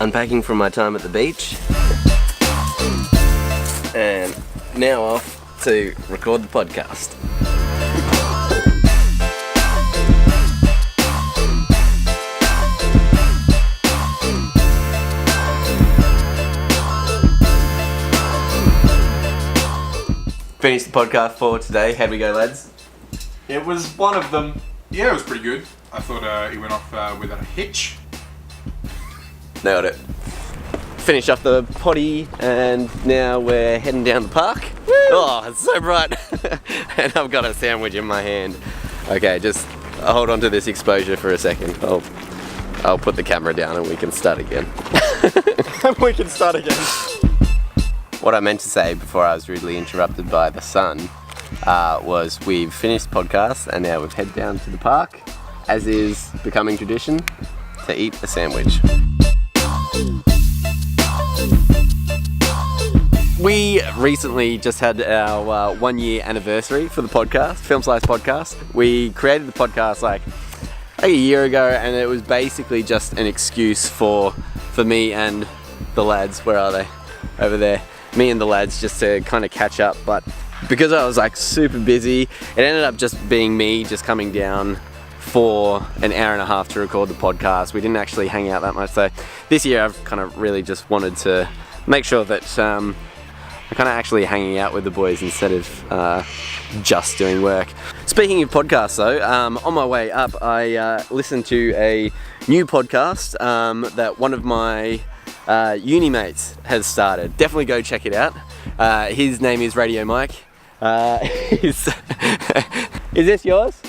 unpacking from my time at the beach, and now off to record the podcast. Finished the podcast for today. How'd we go, lads? It was one of them. Yeah, it was pretty good. I thought he went off without a hitch. Nailed it. Finished off the potty and now we're heading down the park. Woo! Oh, it's so bright. And I've got a sandwich in my hand. Okay, just hold on to this exposure for a second. I'll put the camera down and we can start again. We can start again. What I meant to say before I was rudely interrupted by the sun was we've finished the podcast and now we've headed down to the park, as is becoming tradition, to eat a sandwich. We recently just had our 1 year anniversary for the podcast, Film Slice Podcast. We created the podcast like a year ago, and it was basically just an excuse for me and the lads. Where are they? Over there. Me and the lads just to kind of catch up, but because I was like super busy, it ended up just being me just coming down for an hour and a half to record the podcast. We didn't actually hang out that much, so this year I've kind of really just wanted to make sure that I'm kind of actually hanging out with the boys instead of just doing work. Speaking of podcasts though, on my way up I listened to a new podcast that one of my uni mates has started. Definitely go check it out. His name is Radio Mike. Is this yours?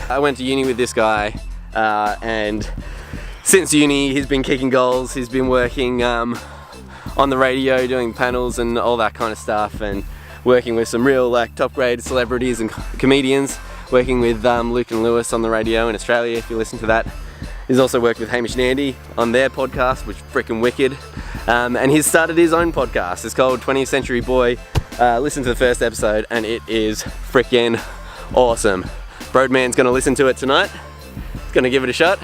I went to uni with this guy, and since uni he's been kicking goals. He's been working on the radio, doing panels and all that kind of stuff, and working with some real like top grade celebrities and comedians, working with Luke and Lewis on the radio in Australia, if you listen to that. He's also worked with Hamish and Andy on their podcast, which is freaking wicked. And he's started his own podcast. It's called 20th Century Boy. Listen to the first episode and it is freaking awesome. Broadman's gonna listen to it tonight. He's gonna give it a shot.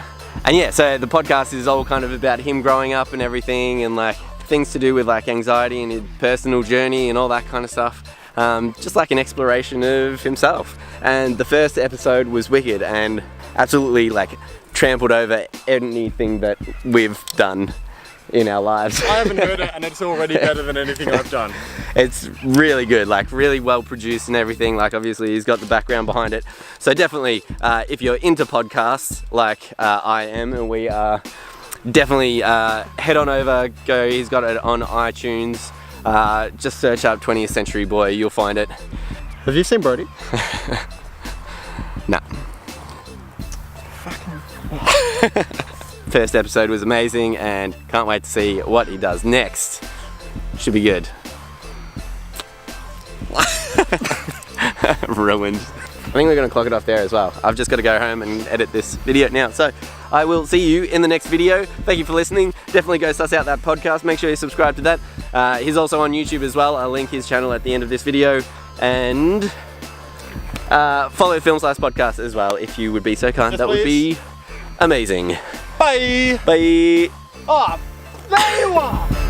And yeah, so the podcast is all kind of about him growing up and everything, and like things to do with like anxiety and his personal journey and all that kind of stuff. Just like an exploration of himself. And the first episode was wicked and absolutely like trampled over anything that we've done in our lives. I haven't heard it and it's already better than anything I've done. It's really good, like really well produced and everything. Like obviously he's got the background behind it. So definitely if you're into podcasts like I am, and we are, definitely head on over, go. He's got it on iTunes. Just search up 20th Century Boy, you'll find it. Have you seen Brody? Nah. First episode was amazing and can't wait to see what he does next. Should be good. Ruined. I think we're going to clock it off there as well. I've just got to go home and edit this video now. So I will see you in the next video. Thank you for listening. Definitely go suss out that podcast. Make sure you subscribe to that. He's also on YouTube as well. I'll link his channel at the end of this video. And follow Film Slice Podcast as well if you would be so kind. Yes, that would be amazing. Bye! Bye! Oh, there you are!